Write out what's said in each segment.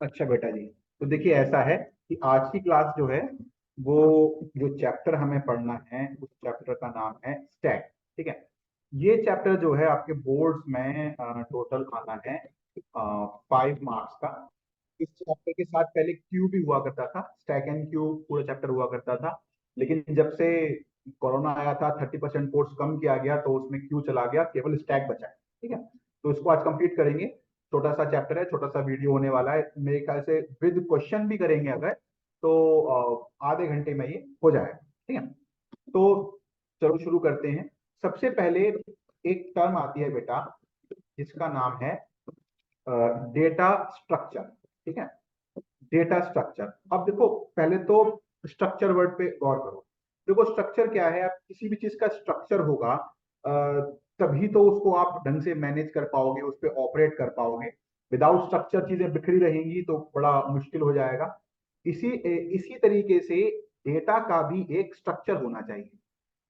अच्छा बेटा जी, तो देखिए ऐसा है कि आज की क्लास जो है वो जो चैप्टर हमें पढ़ना है उस चैप्टर का नाम है स्टैक। ठीक है। ये चैप्टर जो है आपके बोर्ड्स में टोटल आना है 5 मार्क्स का। इस चैप्टर के साथ पहले क्यू भी हुआ करता था, स्टैक एंड क्यू पूरा चैप्टर हुआ करता था। लेकिन जब से कोरोना आया था 30% कोर्स कम किया गया तो उसमें क्यू चला गया, केवल स्टैक बचा है। ठीक है, तो इसको आज कंप्लीट करेंगे। छोटा सा चैप्टर है, छोटा सा वीडियो होने वाला है, मेरे ख्याल से विद क्वेश्चन भी करेंगे अगर तो आधे घंटे में ये हो जाएगा। ठीक है, तो चलो शुरू करते हैं। सबसे पहले एक टर्म आती है बेटा जिसका नाम है डेटा स्ट्रक्चर। ठीक है, डेटा स्ट्रक्चर। अब देखो पहले तो स्ट्रक्चर वर्ड पे गौर करो। देखो स्ट्रक्चर क्या है, आप किसी भी चीज का स्ट्रक्चर होगा तभी तो उसको आप ढंग से मैनेज कर पाओगे, उस पर ऑपरेट कर पाओगे। विदाउट स्ट्रक्चर चीजें बिखरी रहेंगी तो बड़ा मुश्किल हो जाएगा। इसी तरीके से डेटा का भी एक स्ट्रक्चर होना चाहिए।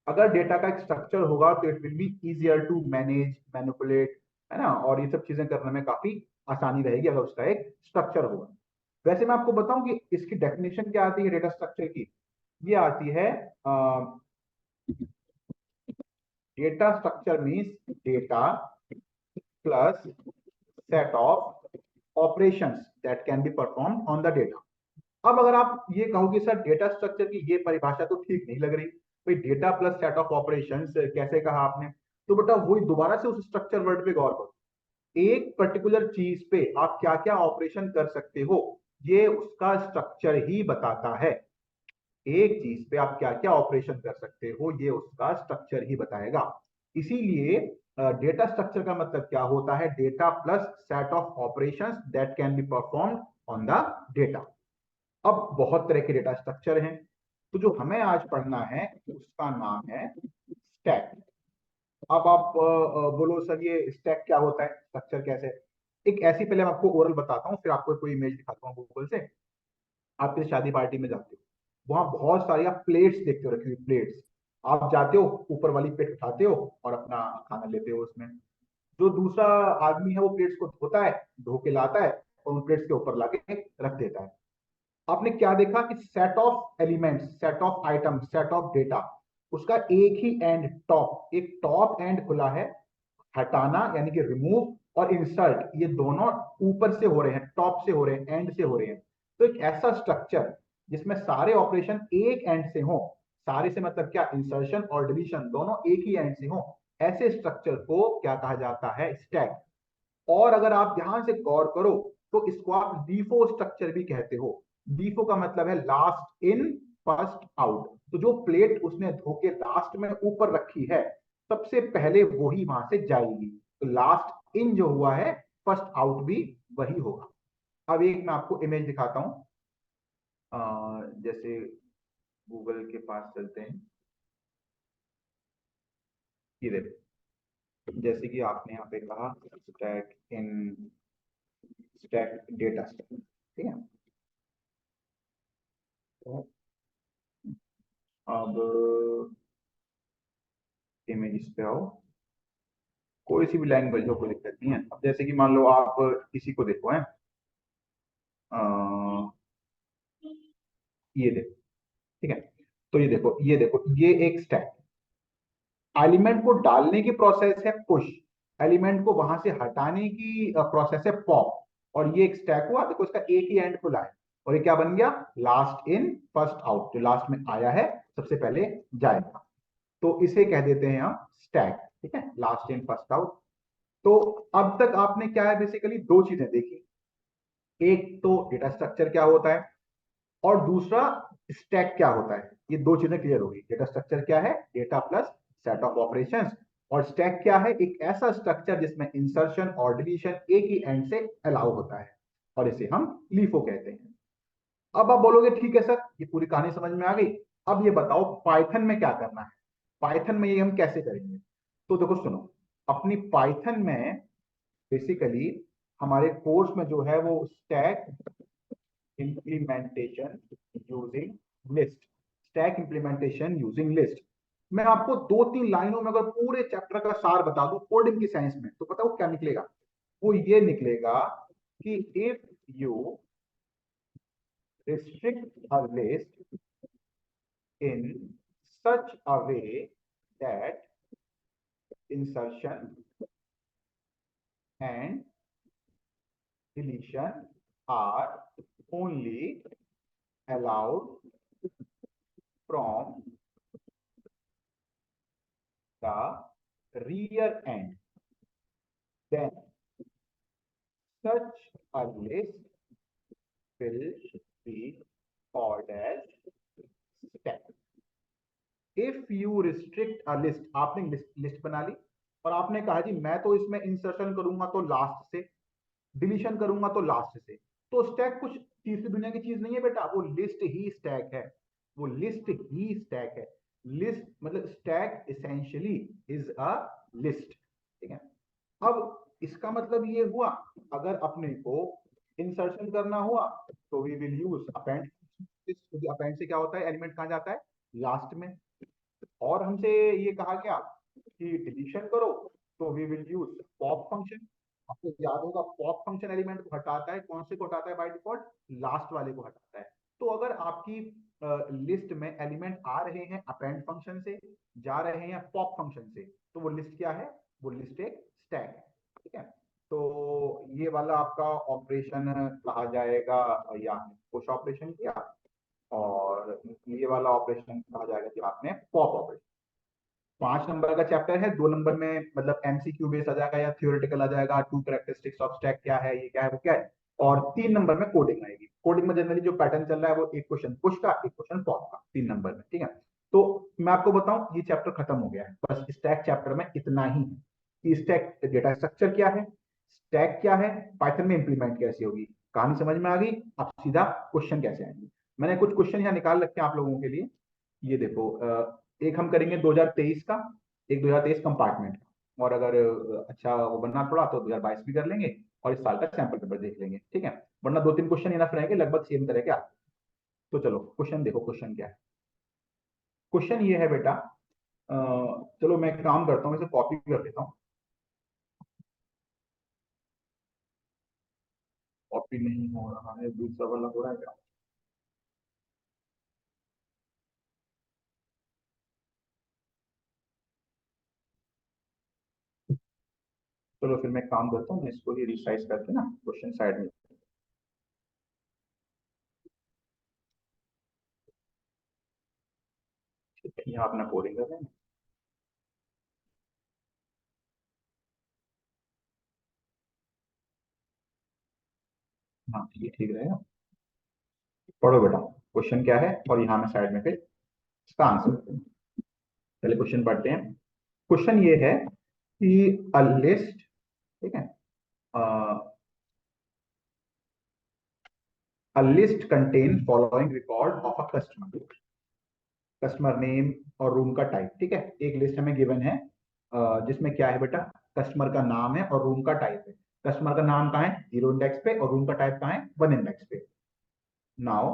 अगर डेटा का एक स्ट्रक्चर होगा तो it will be easier to manage, manipulate, है ना, और ये सब चीजें करने में काफी आसानी रहेगी अगर उसका एक स्ट्रक्चर होगा। वैसे मैं आपको बताऊं कि इसकी डेफिनेशन क्या आती है डेटा स्ट्रक्चर की। ये आती है data structure means data plus set of operations that can be perform on the data. अब अगर आप ये कहोगे सर डेटा स्ट्रक्चर की ये परिभाषा तो ठीक नहीं लग रही, भाई data plus set of operations कैसे कहा आपने। तो बेटा वही दोबारा से उस स्ट्रक्चर वर्ड पे गौर करो। एक पर्टिकुलर चीज पे आप क्या क्या ऑपरेशन कर सकते हो ये उसका स्ट्रक्चर ही बताता है। एक चीज पे आप क्या क्या ऑपरेशन कर सकते हो ये उसका स्ट्रक्चर ही बताएगा। इसीलिए डेटा स्ट्रक्चर का मतलब क्या होता है, data plus set of operations that can be performed on the data. अब बहुत तरह के डेटा स्ट्रक्चर हैं, तो जो हमें आज पढ़ना है उसका नाम है स्टैक। अब आप बोलो सर ये स्टैक क्या होता है, स्ट्रक्चर कैसे। एक ऐसी पहले मैं आपको ओरल बताता हूँ फिर आपको कोई इमेज दिखाता हूँ गूगल से। आप किसी शादी पार्टी में जाते हो, वहां बहुत सारी आप प्लेट्स देखते हो रखी हुई प्लेट्स। आप जाते हो ऊपर वाली प्लेट उठाते हो और अपना खाना लेते हो उसमें। जो दूसरा आदमी है वो प्लेट्स को धोता है, धो के लाता है और उन प्लेट्स के ऊपर लाके रख देता है। आपने क्या देखा कि set of elements, set of item, set of data, उसका एक ही एंड टॉप, एक टॉप एंड खुला है। हटाना यानी कि रिमूव और इंसर्ट ये दोनों ऊपर से हो रहे हैं, टॉप से हो रहे हैं, एंड से हो रहे हैं। तो एक ऐसा स्ट्रक्चर जिसमें सारे ऑपरेशन एक एंड से हो, सारे से मतलब क्या, इंसर्शन और डिलीशन दोनों एक ही एंड से हो, ऐसे स्ट्रक्चर को क्या कहा जाता है, स्टैक। और अगर आप ध्यान से गौर करो तो इसको आप डीफो स्ट्रक्चर भी कहते हो। डीफो का मतलब है लास्ट इन फर्स्ट आउट। तो जो प्लेट उसने धो के लास्ट में ऊपर रखी है सबसे पहले वही वहां से जाएगी। तो लास्ट इन जो हुआ है फर्स्ट आउट भी वही होगा। अब एक मैं आपको इमेज दिखाता हूं। जैसे गूगल के पास चलते हैं, ये देखो जैसे कि आपने यहाँ पे कहा स्टैक इन, स्टैक डेटा स्टैक। ठीक है, तो अब इमेज पे आओ, कोई सी भी लैंग्वेज हो कोई दिक्कत नहीं है। अब जैसे कि मान लो आप किसी को देखो है, ये देखो। ठीक है, तो ये देखो ये एक स्टैक। एलिमेंट को डालने की प्रोसेस है पुश, एलिमेंट को वहां से हटाने की प्रोसेस है पॉप। और ये एक स्टैक हुआ, देखो इसका एक ही एंड खुला है और ये क्या बन गया, लास्ट इन फर्स्ट आउट। जो लास्ट में आया है सबसे पहले जाएगा, तो इसे कह देते हैं हम स्टैक। ठीक है, लास्ट इन फर्स्ट आउट। तो अब तक आपने क्या है, बेसिकली दो चीजें देखी। एक तो डेटा स्ट्रक्चर क्या होता है और दूसरा स्टैक क्या होता है। ये दो चीजें क्लियर होगी। डेटा स्ट्रक्चर क्या है, data plus set of operations. और स्टैक क्या है, एक ऐसा स्ट्रक्चर जिसमें इंसर्शन और डिलीशन एक ही एंड से अलाउ होता है और इसे हम लीफो कहते हैं। अब आप बोलोगे ठीक है सर ये पूरी कहानी समझ में आ गई, अब ये बताओ पाइथन में क्या करना है, पाइथन में ये हम कैसे करेंगे। तो देखो सुनो, अपनी पाइथन में बेसिकली हमारे कोर्स में जो है वो stack implementation using list, stack implementation using list. मैं आपको दो तीन लाइनों में अगर पूरे चैप्टर का सार बता दूं कोडिंग की साइंस में, तो बताओ क्या निकलेगा। वो ये निकलेगा कि if you restrict a list in such a way that insertion and deletion are only allowed from the rear end, then such a list will be called as stack. If you restrict a list, आपने list बना ली और आपने कहा जी मैं तो इसमें insertion करूंगा तो लास्ट से, डिलीशन करूंगा तो लास्ट से, तो स्टैक कुछ तीसरी दुनिया की चीज नहीं है बेटा, वो लिस्ट ही स्टैक है, वो लिस्ट ही स्टैक है। लिस्ट मतलब stack essentially is a list, ठीक है। अब इसका मतलब ये हुआ अगर अपने को इंसर्शन करना हुआ तो we will use append. Append से क्या होता है, एलिमेंट कहाँ जाता है, लास्ट में। और हमसे ये कहा गया कि डिलीशन करो तो we will use pop function. आपको याद होगा पॉप फंक्शन एलिमेंट को हटाता है, कौन से को हटाता है बाय डिफॉल्ट, लास्ट वाले को हटाता है। तो अगर आपकी लिस्ट में एलिमेंट आ रहे हैं अपेंड फंक्शन से, जा रहे हैं पॉप फंक्शन से, तो वो लिस्ट क्या है, वो लिस्ट एक स्टैक है, ठीक है। तो ये वाला आपका ऑपरेशन कहा जाएगा, या पुश ऑपरेशन किया, और ये वाला ऑपरेशन कहा जाएगा कि आपने पॉप ऑपरेशन। 5 नंबर का चैप्टर है, 2 नंबर में मतलब एमसीक्यू बेस आ जाएगा या थियोरेटिकल आ जाएगा, 2 कैरेक्टरिस्टिक्स ऑफ स्टैक क्या है, ये क्या है, वो क्या है। और 3 नंबर में कोडिंग आएगी। कोडिंग में जनरली जो पैटर्न चल रहा है वो एक क्वेश्चन पुश का, एक क्वेश्चन पॉप का, 3 नंबर में, ठीक है। तो मैं आपको बताऊं ये चैप्टर खत्म हो गया है, बस स्टैक चैप्टर में इतना ही है कि स्टैक डेटा स्ट्रक्चर क्या है, स्टैक क्या है, पाइथन में इंप्लीमेंट कैसे होगी, कहानी समझ में आ गई। अब सीधा क्वेश्चन कैसे आएंगे। मैंने कुछ क्वेश्चन यहाँ निकाल रखे हैं आप लोगों के लिए, ये देखो। एक हम करेंगे 2023 का, एक 2023 कंपार्टमेंट का, और अगर अच्छा वो बनना थोड़ा तो 2022 भी कर लेंगे, और इस साल का सैंपल पेपर देख लेंगे, ठीक है। वरना 2-3 क्वेश्चन इनफ रहेंगे, लगभग सेम तरह के आते हैं। तो चलो क्वेश्चन देखो, क्वेश्चन क्या है। क्वेश्चन ये है बेटा, चलो मैं एक काम करता हूँ, इसे कॉपी कर लेता हूँ। कॉपी नहीं हो रहा है, दूसरा वाला हो रहा है क्या। चलो फिर मैं काम करता हूँ, मैं इसको ही रिसाइज करके ना क्वेश्चन साइड में, यहाँ अपना कोडिंग कर रहे हैं। हाँ ये ठीक रहेगा। पढ़ो बेटा क्वेश्चन क्या है, और यहाँ मैं साइड में फिर इसका आंसर। पहले क्वेश्चन पढ़ते हैं। क्वेश्चन ये है कि अ लिस्ट, ठीक है, a list contain following record of a customer, customer name और रूम का टाइप, ठीक है। एक लिस्ट हमें गिवन है जिसमें क्या है बेटा, कस्टमर का नाम है और रूम का टाइप है। कस्टमर का नाम कहाँ है, 0 इंडेक्स पे, और रूम का टाइप कहाँ है, 1 इंडेक्स पे। Now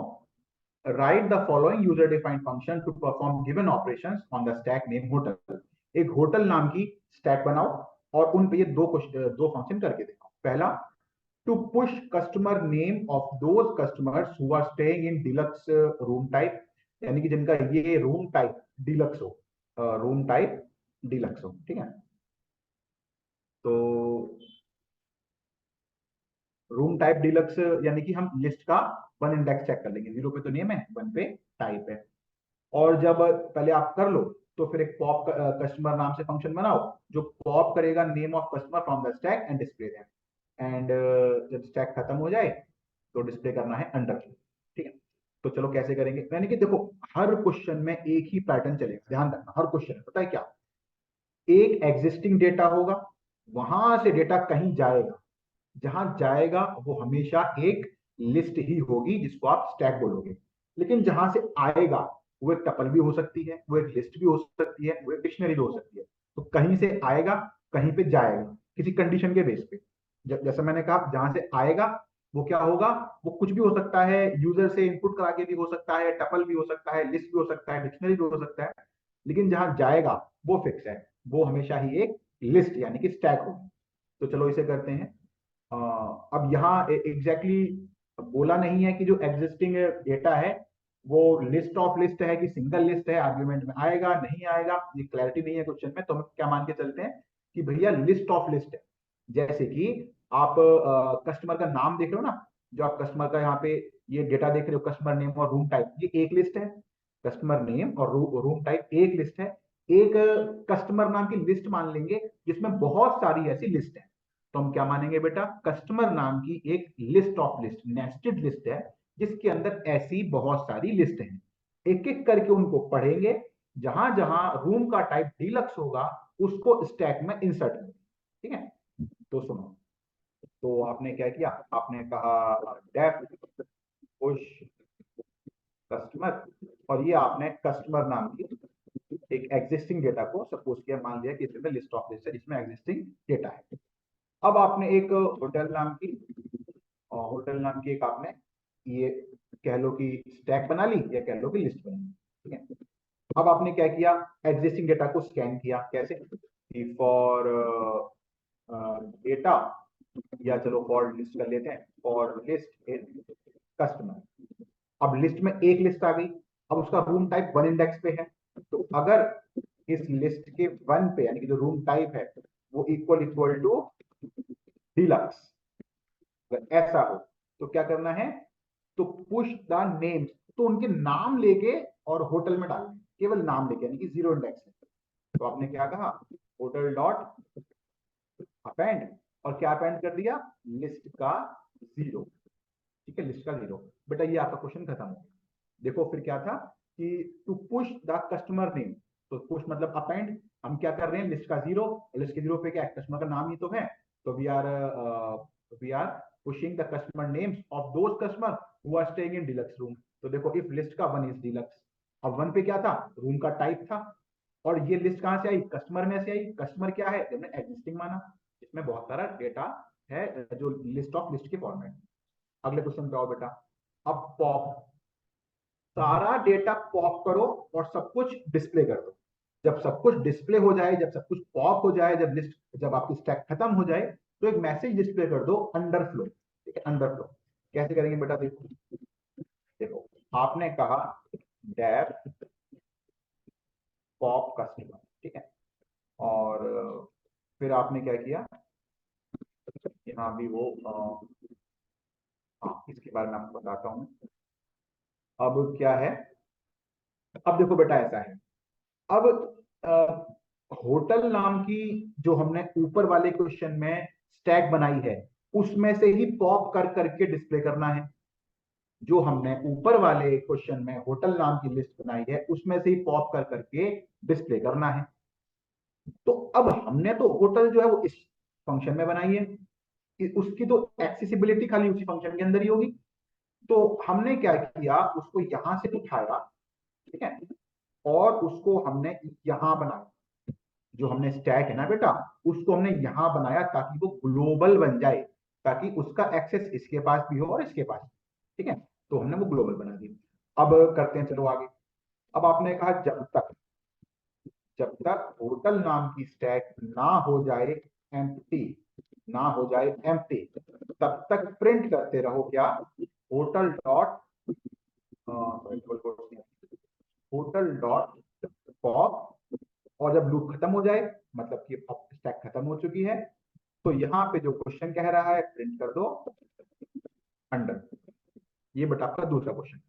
write the following user defined function to perform given operations on the stack name hotel। एक होटल नाम की स्टैक बनाओ और उन पे ये दो फंक्शन करके दिखाओ। पहला, to push customer name of those customers who are staying in deluxe room type, यानी कि जिनका ये रूम टाइप डिलक्स हो, रूम टाइप डिलक्स हो, ठीक है। तो रूम टाइप डिलक्स यानी कि हम लिस्ट का 1 इंडेक्स चेक कर लेंगे, 0 पे तो नेम है, 1 पे टाइप है। और जब पहले आप कर लो तो फिर एक पॉप कस्टमर नाम से फंक्शन बनाओ जो पॉप करेगा name of customer from the stack and display them. And जब स्टैक खत्म हो जाए तो डिस्प्ले करना है अंडर, ठीक है। तो चलो कैसे करेंगे, यानी कि देखो हर क्वेश्चन में एक ही पैटर्न चलेगा, ध्यान रखना। हर क्वेश्चन में पता है क्या, एक एग्जिस्टिंग डेटा होगा, वहां से डेटा कहीं जाएगा, जहां जाएगा वो हमेशा एक लिस्ट ही होगी जिसको आप स्टैक बोलोगे। लेकिन जहां से आएगा वो एक टपल भी हो सकती है, वो एक लिस्ट भी हो सकती है, वो एक डिक्शनरी भी हो सकती है। तो कहीं से आएगा, कहीं पे जाएगा, किसी कंडीशन के बेस पे। जैसा मैंने कहा जहां से आएगा वो क्या होगा, वो कुछ भी हो सकता है, यूजर से इनपुट करा के भी हो सकता है, टपल भी हो सकता है, लिस्ट भी हो सकता है, डिक्शनरी भी हो सकता है। लेकिन जहां जाएगा वो फिक्स है, वो हमेशा ही एक लिस्ट यानी कि स्टैक होगी। तो चलो इसे करते हैं। अब यहाँ एग्जैक्टली बोला नहीं है कि जो एग्जिस्टिंग डेटा है वो लिस्ट ऑफ लिस्ट है कि सिंगल लिस्ट है, आर्ग्यूमेंट में आएगा नहीं आएगा, ये क्लैरिटी नहीं है क्वेश्चन में, तो हम क्या मान के चलते हैं कि भैया लिस्ट ऑफ लिस्ट है। जैसे कि आप कस्टमर का नाम देख रहे हो ना, जो आप कस्टमर का यहाँ पे ये डेटा देख रहे हो, कस्टमर नेम और रूम टाइप, ये एक लिस्ट है। कस्टमर नेम और रूम टाइप एक लिस्ट है। एक कस्टमर नाम की लिस्ट मान लेंगे जिसमें बहुत सारी ऐसी लिस्ट है, तो हम क्या मानेंगे बेटा, कस्टमर नाम की एक list of list, nested list है जिसके अंदर ऐसी बहुत सारी लिस्ट हैं। एक एक करके उनको पढ़ेंगे, जहां जहां रूम का टाइप डीलक्स होगा उसको स्टैक में इंसर्ट करेंगे। ठीक है, तो सुनो, तो आपने क्या किया, आपने कहा डेफ पुश कस्टमर, और ये आपने कस्टमर नाम की एक एग्जिस्टिंग डेटा को सपोज किया, मान लिया कि इसमें लिस्ट ऑफ लिस्ट है जिसमें एग्जिस्टिंग डेटा है। अब आपने एक होटल नाम की एक आपने ये कह लो कि स्टैक बना ली या कह लो कि लिस्ट बना ली। ठीक है, अब आपने क्या किया, एग्जिस्टिंग डेटा को स्कैन किया, कैसे कि फॉर डेटा, या चलो फॉर लिस्ट कर लेते हैं, फॉर लिस्ट इन कस्टमर। अब लिस्ट में एक लिस्ट आ गई, अब उसका रूम टाइप वन इंडेक्स पे है, तो अगर इस लिस्ट के वन पे यानी कि जो रूम टाइप है वो इक्वल इक्वल टू डिलक्स, अगर ऐसा हो तो क्या करना है, तो पुश द नेम्स, तो उनके नाम लेके और होटल में डालना है, केवल नाम लेके यानी कि जीरो इंडेक्स है। तो आपने क्या कहा, होटल डॉट अपेंड, और क्या अपेंड कर दिया, लिस्ट का जीरो। ठीक है, लिस्ट का जीरो। बेटा ये आपका क्वेश्चन खत्म हो गया। देखो फिर क्या था कि to push the customer name, तो पुश मतलब अपेंड, हम क्या कर रहे हैं, लिस्ट का जीरो, लिस्ट के जीरो पे क्या है, कस्टमर का नाम ही तो है, तो we are pushing the customer names of those customer who are staying in deluxe room. तो देखो इफ लिस्ट का वन इज डिलक्स, अब वन पे क्या था, रूम का टाइप था, और ये लिस्ट कहां से आई, कस्टमर में से आई। कस्टमर क्या है, हमने एग्जिस्टिंग माना, इसमें बहुत सारा डेटा है जो लिस्ट ऑफ लिस्ट के फॉर्मेट। अगले क्वेश्चन पे आओ बेटा। अब पॉप, सारा डेटा पॉप करो और सब कुछ डिस्प्ले कर दो। जब सब कुछ डिस्प्ले हो जाए, जब सब कुछ पॉप हो जाए, जब आपकी स्टैक खत्म हो जाए, तो एक मैसेज डिस्प्ले कर दो, अंडरफ्लो। ठीक है, अंडरफ्लो कैसे करेंगे बेटा, देखो देखो, आपने कहा डेफ पॉप कस्टमर, ठीक है, और फिर आपने क्या किया, यहाँ भी वो हाँ, इसके बारे में आपको बताता हूँ। अब क्या है, अब देखो बेटा ऐसा है, अब होटल नाम की जो हमने ऊपर वाले क्वेश्चन में स्टैक बनाई है, उसमें से ही पॉप कर करके डिस्प्ले करना है। जो हमने ऊपर वाले क्वेश्चन में होटल नाम की लिस्ट बनाई है उसमें से ही पॉप कर करके डिस्प्ले करना है। तो अब हमने तो होटल जो है वो इस फंक्शन में बनाई है, उसकी तो एक्सेसिबिलिटी खाली उसी फंक्शन के अंदर ही होगी। तो हमने क्या किया, उसको यहां से उठाया, ठीक है, और उसको हमने यहां बनाया, जो हमने स्टैक है ना बेटा, उसको हमने यहां बनाया ताकि वो ग्लोबल बन जाए, ताकि उसका एक्सेस इसके पास भी हो और इसके पास भी। ठीक है, तो हमने वो ग्लोबल बना दी। अब करते हैं, चलो आगे। अब आपने कहा जब तक होटल नाम की स्टैक ना हो जाए एम्प्टी, ना हो जाए एम्प्टी, तब तक प्रिंट करते रहो क्या, hotel dot hotel dot pop, और जब लूप खत्म हो जाए, मतलब कि अब स्टैक खत्म हो चुकी है, तो यहाँ पे जो क्वेश्चन कह रहा है प्रिंट कर दो अंडर। ये बटा आपका दूसरा क्वेश्चन।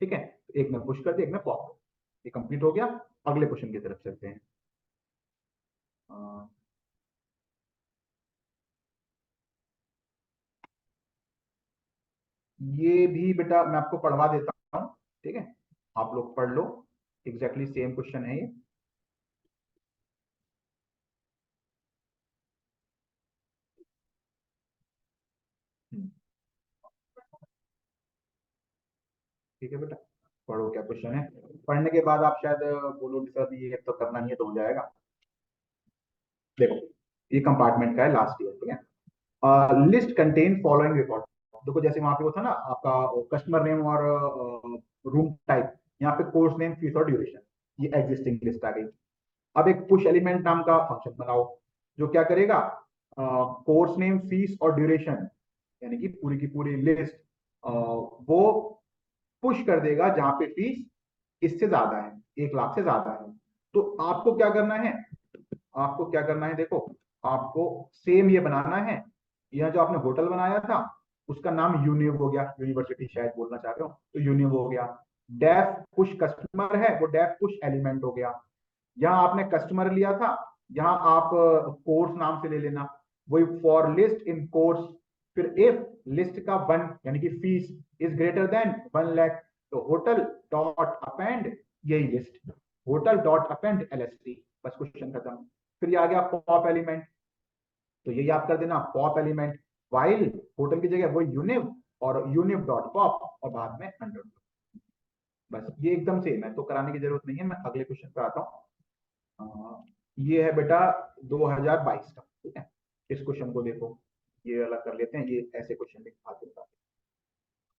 ठीक है, तो एक में पुश कर दिया, एक में पॉप, ये कंप्लीट हो गया। अगले क्वेश्चन की तरफ चलते हैं। ये भी बेटा मैं आपको पढ़वा देता हूँ, ठीक है, आप लोग पढ़ लो, एग्जैक्टली सेम क्वेश्चन है ये। हम्म, ठीक है बेटा, पढ़ो क्या क्वेश्चन है, पढ़ने के बाद आप शायद बोलोगे सर ये तो करना नहीं है, तो हो जाएगा। देखो, ये कंपार्टमेंट का है, लास्ट ईयर, ठीक है। List contain following record. देखो जैसे वहां पे वो था ना आपका कस्टमर नेम और रूम टाइप, यहाँ पे कोर्स नेम, फीस और ड्यूरेशन, ये एग्जिस्टिंग लिस्ट आ गई। अब एक पुश एलिमेंट नाम का फंक्शन बनाओ, जो क्या करेगा, कोर्स नेम, फीस और ड्यूरेशन, यानी कि पूरी की पूरी लिस्ट वो पुश कर देगा जहां पे फीस इससे ज्यादा है, 1 लाख से ज्यादा है। तो आपको क्या करना है, आपको क्या करना है, देखो आपको सेम ये बनाना है। यह जो आपने होटल बनाया था उसका नाम यूनिव हो गया, यूनिवर्सिटी शायद बोलना चाह रहे हो, तो यूनिव हो गया। डेफ पुश कस्टमर है, वो डेफ पुश एलिमेंट हो गया। यहाँ आपने कस्टमर लिया था, यहाँ आप कोर्स नाम से ले लेना, वही फॉर लिस्ट इन कोर्स। फिर इफ लिस्ट का वन यानी कि fees is greater than 1 lakh, तो होटल डॉट अपेंड यही list, hotel dot append LST, बस क्वेश्चन खत्म। फिर ये आ गया पॉप एलिमेंट, तो यही आप कर देना पॉप एलिमेंट, वाइल होटल की जगह वो यूनिव और यूनिव डॉट पॉप और बाद में अंडर। बस ये एकदम सेम है, तो कराने की जरूरत नहीं है। मैं अगले क्वेश्चन पे आता हूँ। ये है बेटा 2022 का, ठीक है। इस क्वेश्चन को देखो, ये अलग कर लेते हैं, ये ऐसे क्वेश्चन आते हैं।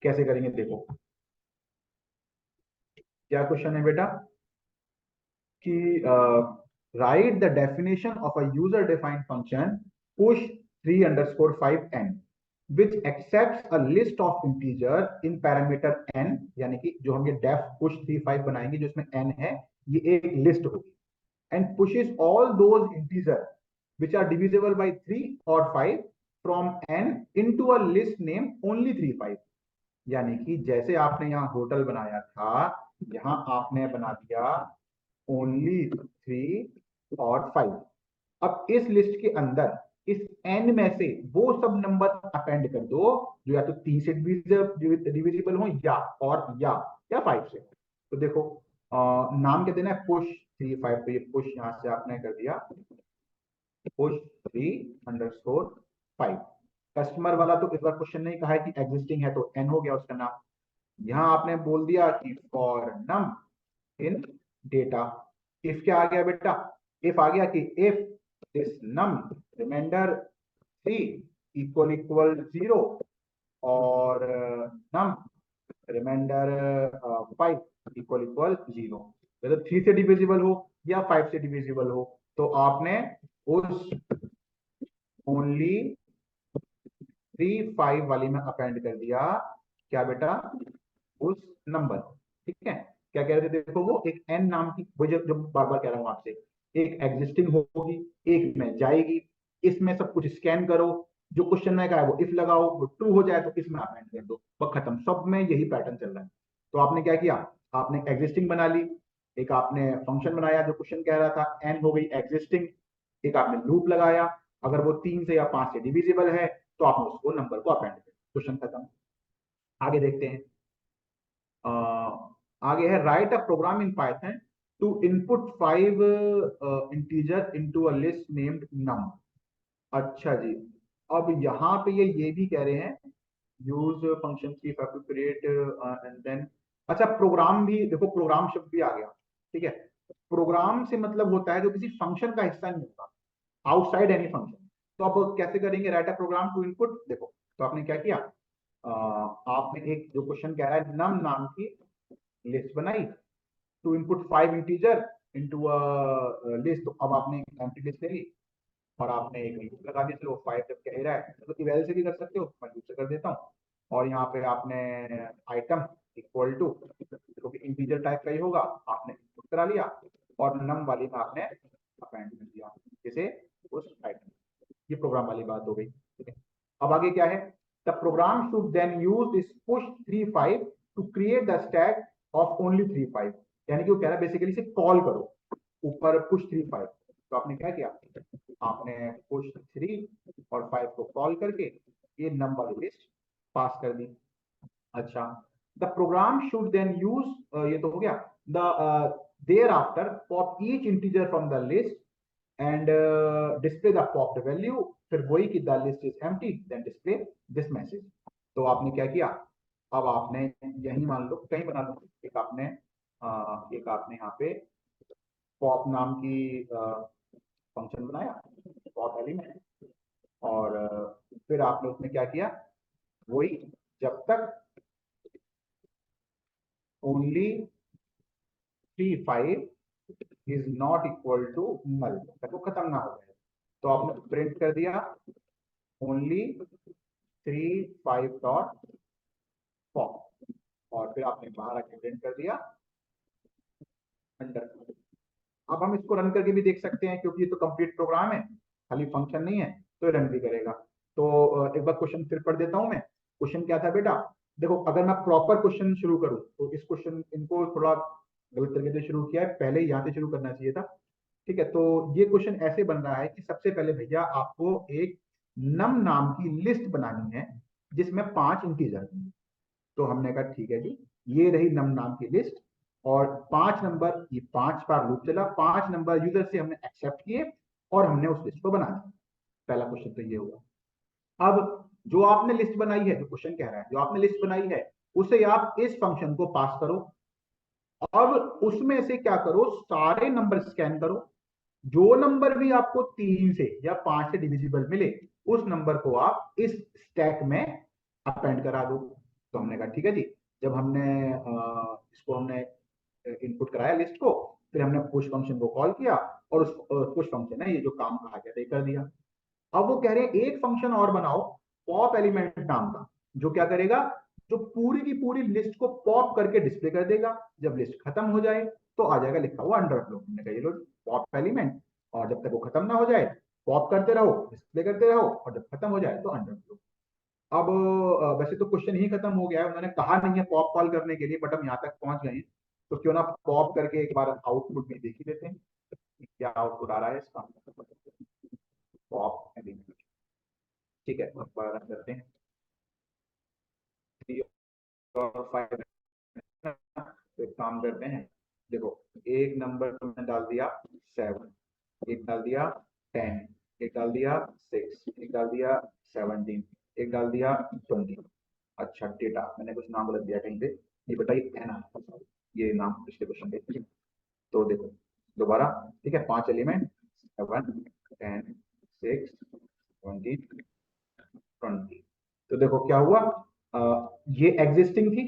कैसे करेंगे देखो, क्या क्वेश्चन है बेटा कि right the definition of a user defined function push 3_5n which accepts a list of integer in parameter n, यानी कि जो हम ये डेफ पुश 35 बनाएंगे जो इसमें n है, ये एक लिस्ट होगी, and pushes all those integer which are divisible by 3 or 5 from n into a list name only 3 5। यानी कि जैसे आपने यहाँ होटल बनाया था, यहाँ आपने बना दिया ओनली 3 और 5। अब इस लिस्ट के अंदर इस n में से वो सब नंबर अपेंड कर दो जो या तो 3 से डिविजिबल हो या 5 से। तो देखो नाम क्या देना है, पुश 3 5, तो ये पुश यहां से आपने कर दिया पुश 3_5। कस्टमर वाला तो इस बार क्वेश्चन नहीं कहा है कि एग्जिस्टिंग है, तो n हो गया उसका नाम। यहां आपने बोल दिया कि for num in data. If क्या आ गया बेटा, इफ आ गया कि if this num remainder 3 equal equal 0 और नम रिमाइंडर 5 इक्वल इक्वल 0, मतलब 3 से डिविजिबल हो या 5 से डिविजिबल हो, तो आपने उस ओनली 3 5 वाली में अपेंड कर दिया क्या बेटा, उस नंबर, ठीक है। क्या कह रहे थे देखो, वो एक एन नाम की, वो जो बार बार कह रहा हूं आपसे, एक एग्जिस्टिंग होगी, एक में जाएगी, इसमें सब कुछ स्कैन करो, जो क्वेश्चन में का है वो इफ लगाओ, वो ट्रू हो जाए तो इसमें अपेंड कर दो, बस खत्म। सब में यही पैटर्न चल रहा है। तो आपने क्या किया, आपने एग्जिस्टिंग बना ली, एक आपने फंक्शन बनाया जो क्वेश्चन कह रहा था, एन हो गई एग्जिस्टिंग, एक आपने लूप लगाया, अगर वो 3 से या 5 से डिविजिबल है तो आपने उसको नंबर को अपेंड कर, क्वेश्चन खत्म। आगे देखते हैं। आगे है write a program in Python to input 5 integer into a list named num. अच्छा जी, अब यहाँ पे ये भी कह रहे हैं यूज फंक्शन की क्रिएट एंड देन। अच्छा प्रोग्राम भी देखो, प्रोग्राम शब्द भी आ गया, ठीक है। प्रोग्राम से मतलब होता है जो किसी फंक्शन का हिस्सा नहीं होता, आउटसाइड एनी फंक्शन। तो अब कैसे करेंगे write a program to input, देखो तो आपने क्या किया, आपने एक जो क्वेश्चन कह रहा है नम नाम की लिस्ट बनाई to input 5 integer into a list, तो अब आपने एम्प्टी लिस्ट ले ली और आपने एक लूप लगा दिया। चलो 5 जब कह रहा है तो इवैल से भी कर सकते हो, मैं लूप से कर देता हूँ। और यहाँ पे आपने आइटम इक्वल टू, क्योंकि इंटीजर टाइप का ही होगा, आपने इनपुट करा लिया और नम वाली में आपने अपेंड कर दिया जैसे उस आइटम। ये प्रोग्राम वाली बात हो गई, ठीक है। अब आगे क्या है, the program should then use this push 3 5 to create the stack of only 3 5। यानी कि वो कह रहा है बेसिकली से कॉल करो ऊपर पुश 3 5। तो आपने क्या किया, आपने पुश 3 और 5 को कॉल करके ये नंबर लिस्ट पास कर दी। अच्छा, the program should then use, ये तो हो गया, the thereafter pop each integer from the list and display the popped value, फिर वही कि the list is empty then display this message. तो आपने क्या किया, अब आपने यही मान लो कहीं बना लो, एक आपने यहाँ पे पॉप नाम की फंक्शन बनाया, पॉप एलिमेंट, और फिर आपने उसमें क्या किया, वही जब तक only 3 5 is not equal to null तक वो खत्म ना हो जाए, तो आपने प्रिंट कर दिया ओनली 3 5 डॉट पॉप, और फिर आपने बाहर आके प्रिंट कर दिया अंडर। अब हम इसको रन करके भी देख सकते हैं, क्योंकि ये तो कंप्लीट प्रोग्राम है, खाली फंक्शन नहीं है, तो रन भी करेगा। तो एक बार क्वेश्चन फिर पढ़ देता हूं मैं। क्वेश्चन क्या था बेटा, देखो अगर मैं प्रॉपर क्वेश्चन शुरू करूं तो इस क्वेश्चन इनको थोड़ा गलत तरीके से शुरू किया है, पहले यहाँ से शुरू करना चाहिए था। ठीक है, तो ये क्वेश्चन ऐसे बन रहा है कि सबसे पहले भैया आपको एक नम नाम की लिस्ट बनानी है जिसमें 5 इंटीजर हैं। तो हमने कहा ठीक है जी, ये रही नम नाम की लिस्ट, और 5 नंबर, ये 5 बार लूप चला, 5 नंबर यूजर से हमने एक्सेप्ट किए और हमने उस लिस्ट को बना दिया। पहला क्वेश्चन तो ये हुआ। अब जो आपने लिस्ट बनाई है, जो क्वेश्चन कह रहा है, जो आपने लिस्ट बनाई है उसे आप इस फंक्शन को पास करो। अब उसमें से क्या करो, सारे नंबर स्कैन करो, जो नंबर भी आपको 3 से या 5 से डिविजिबल मिले उस नंबर को आप इस स्टैक में अपेंड करा दो। तो हमने कहा ठीक है जी। जब हमने इसको हमने इनपुट कराया लिस्ट को, फिर हमने पुश फंक्शन को कॉल किया, और उस पुश फंक्शन ने ये जो काम कहा गया था ये कर दिया। अब वो कह रहे हैं एक फंक्शन और बनाओ पॉप एलिमेंट नाम का, जो क्या करेगा, जो पूरी की पूरी लिस्ट को पॉप करके डिस्प्ले कर देगा। जब लिस्ट खत्म हो जाए तो आ जाएगा लिखा हुआ अंडरफ्लो। हमने कहा ये लो पॉप एलिमेंट, और जब तक वो खत्म ना हो जाए पॉप करते रहो, डिस्प्ले करते रहो, और जब खत्म हो जाए तो अंडरफ्लो। अब वैसे तो क्वेश्चन ही खत्म हो गया है, उन्होंने कहा नहीं है पॉप कॉल करने के लिए, बट हम यहाँ तक पहुंच गए हैं, तो क्यों ना पॉप करके एक बार आउटपुट भी देख ही लेते हैं कि क्या आउटपुट आ रहा है इसका। पॉप एलिमेंट, ठीक है, अब रन करते हैं। 3 और 5, तो एक काम करते हैं, देखो एक नंबर तुमने डाल दिया 7, एक डाल दिया 10, एक डाल दिया 6, एक डाल दिया 17, एक डाल दिया 20। अच्छा डेटा मैंने कुछ नाम गलत दिया कहीं पे, ये बताइए है ना, ये नाम पिछले क्वेश्चन पे। तो देखो दोबारा, ठीक है, 5 एलिमेंट 7, 10, 6, 20, 20। तो देखो क्या हुआ, ये एग्जिस्टिंग थी,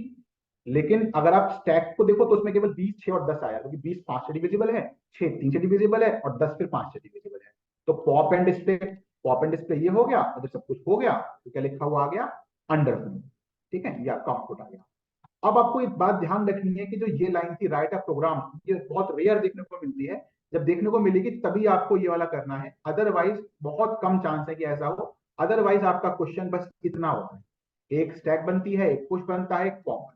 लेकिन अगर आप स्टैक को देखो तो उसमें केवल 20, 6 और 10 आया, क्योंकि 20 5 से डिविजिबल है, 6 3 से डिविजिबल है, और 10 फिर 5 से डिविजिबल है। तो pop and display, pop and display ये हो गया, और जब सब कुछ हो गया तो क्या लिखा हुआ आ गया, अंडरफ्लो। ठीक है, ये आपका आउटपुट आ गया। अब आपको एक बात ध्यान रखनी है कि जो ये लाइन थी राइट अ प्रोग्राम, ये बहुत रेयर देखने को मिलती है। जब देखने को मिलेगी तभी आपको ये वाला करना है, अदरवाइज बहुत कम चांस है कि ऐसा हो। अदरवाइज आपका क्वेश्चन बस इतना होता है, एक स्टैक बनती है, एक पुश बनता है, एक पॉप।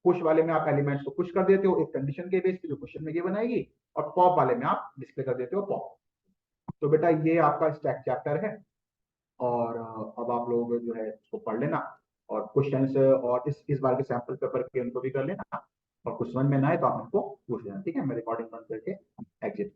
पुश वाले में आप एलिमेंट्स को पुश कर देते हो एक कंडीशन के बेस पे जो क्वेश्चन में ये बनाएगी, और पॉप वाले में आप डिस्प्ले कर देते हो पॉप। तो बेटा ये आपका स्टैक चैप्टर है, और अब आप लोग जो है उसको पढ़ लेना, और क्वेश्चंस और इस बार के सैंपल पेपर के उनको भी कर लेना, और कुछ समझ में ना आए तो आप उनको पूछ लेना। ठीक है, मैं रिकॉर्डिंग बंद करके एग्जिट